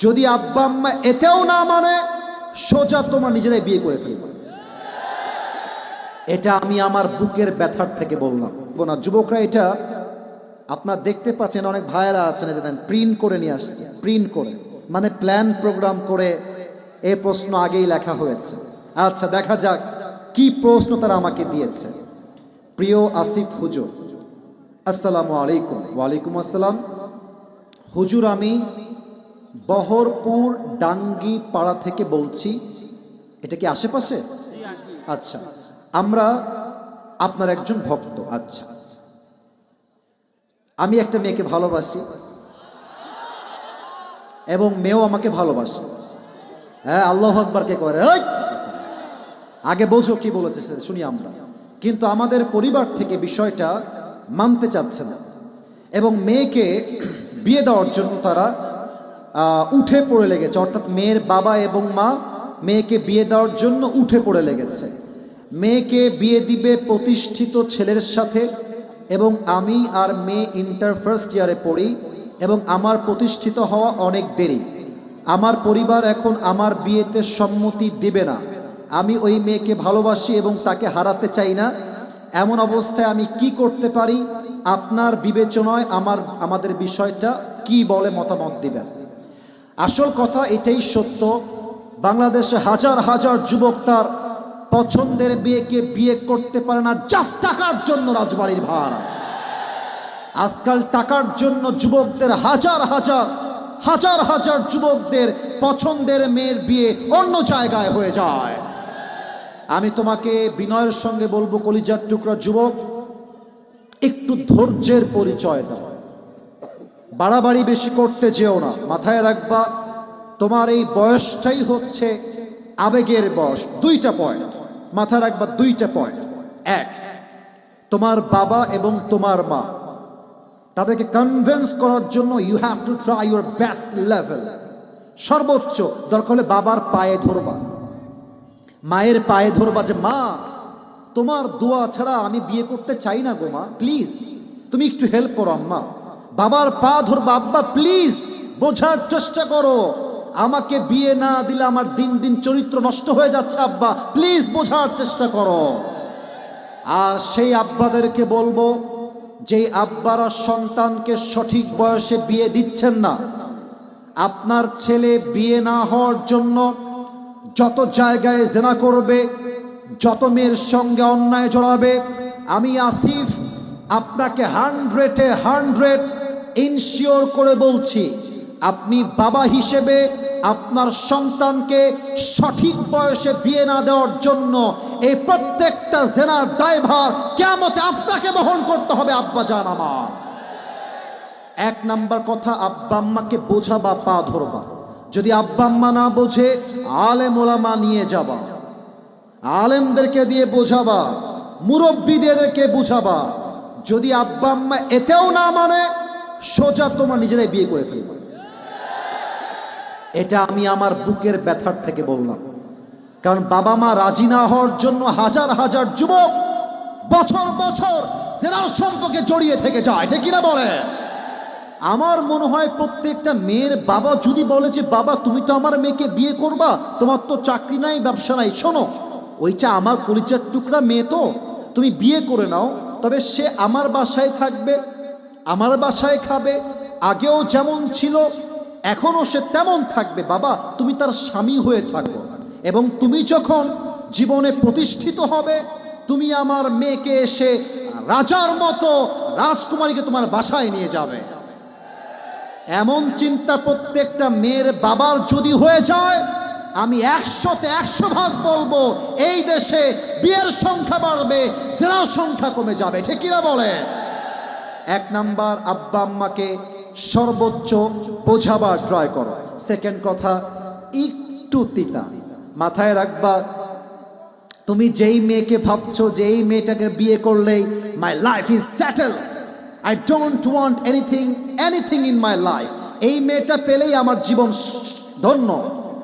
যদি আব্বা আম্মা এতেও না মানে সোজা তোমার নিজেরাই বিয়ে করে ফেলবে। এটা আমি আমার বুকের ব্যথার থেকে বললাম না। যুবকরা এটা আপনার দেখতে পাচ্ছেন, অনেক ভাইয়েরা আছেন যে প্রিন্ট করে নিয়ে আসছে, প্রিন্ট করে মানে প্ল্যান প্রোগ্রাম করে এই প্রশ্ন আগেই লেখা হয়েছে। আচ্ছা দেখা যাক কি প্রশ্ন তারা আমাকে দিয়েছে। প্রিয় আসিফ হুজুর, আসসালামু আলাইকুম। ওয়ালাইকুম আসসালাম হুজুর, আমি বহরপুর ডাঙ্গি পাড়া থেকে বলছি। এটা কি আশেপাশে? আচ্ছা, আমরা আপনার একজন ভক্ত। আচ্ছা, আমি একটা মেয়েকে ভালোবাসি এবং মেয়েও আমাকে ভালোবাসে। হ্যাঁ, আল্লাহু আকবার কে করে? আগে বোঝো কি বলেছে শুনি আমরা। কিন্তু আমাদের পরিবার থেকে বিষয়টা মানতে চাচ্ছে না এবং মেয়েকে বিয়ে দেওয়ার জন্য তারা উঠে পড়ে লেগেছে। অর্থাৎ মেয়ের বাবা এবং মা মেয়েকে বিয়ে দেওয়ার জন্য উঠে পড়ে লেগেছে। মেয়েকে বিয়ে দিবে প্রতিষ্ঠিত ছেলের সাথে এবং আমি আর মেয়ে ইন্টার ফার্স্ট ইয়ারে পড়ি এবং আমার প্রতিষ্ঠিত হওয়া অনেক দেরি। আমার পরিবার এখন আমার বিয়েতে সম্মতি দিবে না। আমি ওই মেয়েকে ভালোবাসি এবং তাকে হারাতে চাই না। এমন অবস্থায় আমি কি করতে পারি? আপনার বিবেচনায় আমাদের বিষয়টা কি বলে মতামত দিবেন। আসল কথা এটাই সত্য, বাংলাদেশে হাজার হাজার যুবক তার পছন্দের বিয়েকে বিয়ে করতে পারে না জাস্ট টাকার জন্য। রাজবাড়ির ভাড়া আজকাল টাকার জন্য যুবকদের হাজার হাজার হাজার হাজার যুবকদের পছন্দের মেয়ের বিয়ে অন্য জায়গায় হয়ে যায়। আমি তোমাকে বিনয়ের সঙ্গে বলবো, কলিজার টুকরা যুবক, একটু ধৈর্যের পরিচয় দাও, বাড়াবাড়ি বেশি করতে যেও না। মাথায় রাখবা তোমার এই বয়সটাই হচ্ছে আবেগের বয়স। দুইটা পয়েন্ট মাথায় রাখবা, দুইটা পয়েন্ট। এক, তোমার বাবা এবং তোমার মা, তাদেরকে কনভিন্স করার জন্য you have to try your best level. সর্বোচ্চ দরকার হলে বাবার পায়ে ধরবা, মায়ের পায়ে ধরবা যে মা তোমার দোয়া ছাড়া আমি বিয়ে করতে চাই না গো মা, প্লিজ তুমি একটু হেল্প করো আম্মা। বাবার পা ধরবা, আব্বা প্লিজ বোঝার চেষ্টা করো, আমাকে বিয়ে না দিলে আমার দিন দিন চরিত্র নষ্ট হয়ে যাচ্ছে, আব্বা প্লিজ বোঝার চেষ্টা করো। আর সেই আব্বাদেরকে বলবো, যেই আব্বারা সন্তানকে সঠিক বয়সে বিয়ে দিচ্ছেন না, আপনার ছেলে বিয়ে না হওয়ার জন্য যত জায়গায় জেনা করবে, যত মেয়ের সঙ্গে অন্যায় জড়াবে, আমি আসিফ আপনাকে 100% ইনশিওর করে বলছি, আপনি বাবা হিসেবে আপনার সন্তানকে সঠিক বয়সে বিয়ে না দেওয়ার জন্য এই প্রত্যেকটা জেনার দায়ভার কিয়ামতে আপনাকে বহন করতে হবে আব্বা জান আমার। এক নাম্বার কথা, আব্বা আম্মাকে বোঝাবা, পা ধরবা। যদি আব্বা আম্মা না বোঝে আলেম ওলামা নিয়ে যাবা, আলেমদেরকে দিয়ে বোঝাবা, মুরব্বীদেরকে বুঝাবা। যদি আব্বা আম্মা এতেও না মানে সোজা তোমার নিজেরাই বিয়ে করে ফেলবে। এটা আমি আমার বুকের ব্যথার থেকে বললাম, কারণ বাবা মা রাজি না হওয়ার জন্য হাজার হাজার যুবক বছর বছর জেনার সম্পর্কে জড়িয়ে থেকে যায়, ঠিক কিনা বলে? আমার মনে হয় প্রত্যেকটা মেয়ের বাবা যদি বলে যে বাবা তুমি তো আমার মেয়েকে বিয়ে করবা, তোমার তো চাকরি নাই, ব্যবসা নাই, শোনো ওইটা আমার কলিজার টুকরা মেয়ে, তো তুমি বিয়ে করে নাও, তবে সে আমার বাসায় থাকবে, আমার বাসায় খাবে, আগেও যেমন ছিল এখনো সে তেমন থাকবে। বাবা তুমি তার স্বামী হয়ে থাকো এবং তুমি যখন জীবনে প্রতিষ্ঠিত হবে, তুমি আমার মেয়েকে এসে রাজার মতো রাজকুমারীকে তোমার বাসায় নিয়ে যাবে। এমন চিন্তা প্রত্যেকটা মেয়ের বাবার যদি হয়ে যায়, আমি 100তে 100 বলবো এই দেশে বিয়ের সংখ্যা বাড়বে, জেনার সংখ্যা কমে যাবে, ঠিক কিনা বলে? এক নাম্বার, আব্বা আম্মাকে সর্বোচ্চ বোঝাবার ট্রাই করো। সেকেন্ড কথা, একটু তিতা মাথায় রাখবা, তুমি যেই মেয়েকে ভাবছো যে এই মেয়েটাকে বিয়ে করলেই my life is settle, I don't want anything in my life, এই মেয়েটা পেলেই আমার জীবন ধন্য,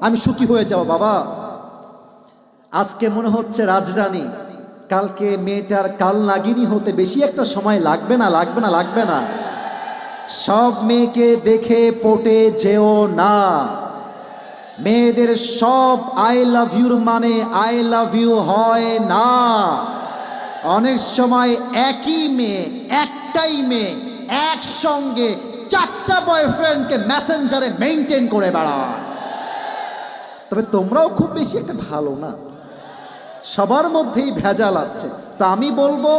আমি সুখী হয়ে যাব। বাবা আজকে মনে হচ্ছে রাজরানী, কালকে মেয়েটার কাল নাগিনী হতে বেশি একটা সময় লাগবে না, লাগবে না, লাগবে না। সব মেয়েকে দেখে পটে যেও না। মেয়েদের সব আই লাভ ইউর মানে আই লাভ ইউ হয় না। অনেক সময় একই মেয়ে, একটাই মেয়ে একসঙ্গে 4টা বয়ফ্রেন্ডকে মেসেঞ্জারে মেইনটেইন করে বেড়ায়। তবে তোমরাও খুব বেশি একটা ভালো না, সবার মধ্যেই ভেজাল আছে। তা আমি বলবো,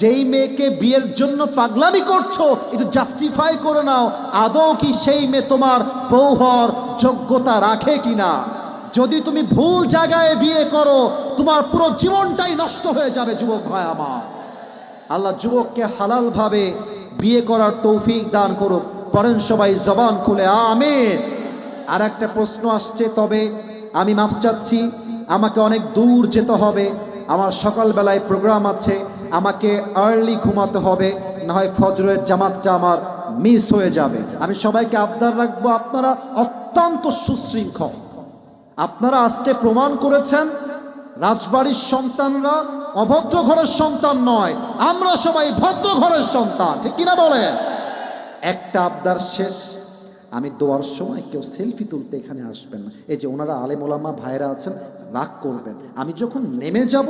যেই মেয়েকে বিয়ের জন্য পাগলামি করছো একটু জাস্টিফাই করে নাও, আদৌ কি সেই মেয়ে তোমার বউ হওয়ার যোগ্যতা রাখে কিনা। যদি তুমি ভুল জায়গায় বিয়ে করো, তোমার পুরো জীবনটাই নষ্ট হয়ে যাবে যুবক ভাই আমার। আল্লাহ যুবককে হালাল ভাবে বিয়ে করার তৌফিক দান করুক। পড়েন সবাই জবান খুলে আমিন। আর একটা প্রশ্ন আসছে, তবে আমি মাফ চাচ্ছি, আমাকে অনেক দূর যেতে হবে, আমার সকালবেলায় প্রোগ্রাম আছে, আমাকে আর্লি ঘুমাতে হবে, না হয় ফজরের জামাতটা আমার মিস হয়ে যাবে। আমি সবাইকে আবদার রাখবো, আপনারা অত্যন্ত সুশৃঙ্খল। আপনারা আজকে প্রমাণ করেছেন রাজবাড়ির সন্তানরা অভদ্র ঘরের সন্তান নয়, আমরা সবাই ভদ্র ঘরের সন্তান, ঠিক কিনা বলেন? একটা আবদার শেষ, আমি দোয়ার সময় কেউ সেলফি তুলতে এখানে আসবেন না। এই যে ওনারা আলেম ওলামা ভাইরা আছেন, রাগ করবেন। আমি যখন নেমে যাব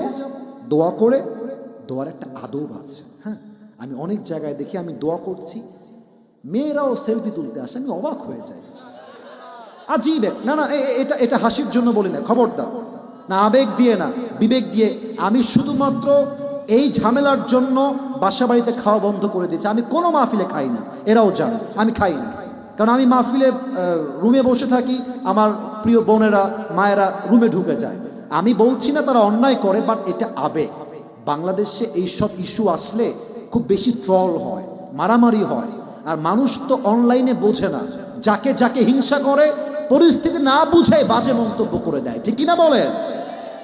দোয়া করে, দোয়ার একটা আদব আছে। হ্যাঁ, আমি অনেক জায়গায় দেখি আমি দোয়া করছি, মেয়েরাও সেলফি তুলতে আসে, আমি অবাক হয়ে যাই। আজীব। না না, এটা এটা হাসির জন্য বলি না, খবরদার না, আবেগ দিয়ে না, বিবেক দিয়ে। আমি শুধুমাত্র এই ঝামেলার জন্য বাসা বাড়িতে খাওয়া বন্ধ করে দিয়েছি। আমি কোনো মাহফিলে খাই না, এরাও জানে আমি খাই না। কারণ আমি মাহফিলে রুমে বসে থাকি, আমার প্রিয় বোনেরা মায়েরা রুমে ঢুকে যায়। আমি বলছি না তারা অন্যায় করে, বাট এটা আবেগ। বাংলাদেশে এইসব ইস্যু আসলে খুব বেশি ট্রল হয়, মারামারি হয়। আর মানুষ তো অনলাইনে বোঝে না, যাকে যাকে হিংসা করে, পরিস্থিতি না বুঝে বাজে মন্তব্য করে দেয়, ঠিক কিনা বলেন?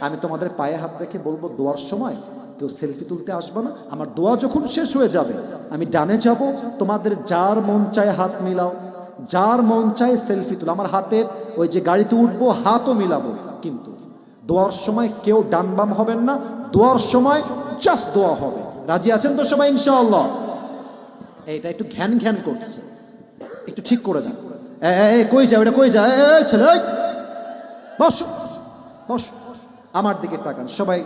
আমি তোমাদের পায়ে হাত রেখে বলবো, দোয়ার সময় কেউ সেলফি তুলতে আসবে না। আমার দোয়া যখন শেষ হয়ে যাবে আমি ডানে যাব, তোমাদের যার মন চায় হাত মিলাও, যার মন চায় সেলফি তুলো। আমার হাতের ওই যে গাড়িতে উঠবো হাতও মিলাবো, কিন্তু দোয়ার সময় কেউ ডান বাম হবেন না। দোয়ার সময় জাস্ট দোয়া হবে। রাজি আছেন তো সবাই ইনশাআল্লাহ? এইটা একটু ঘ্যান ঘ্যান করছে, একটু ঠিক করে যান। কই যায় ওটা, কই যায় ছেলে, বস বস, আমার দিকে তাকান সবাই।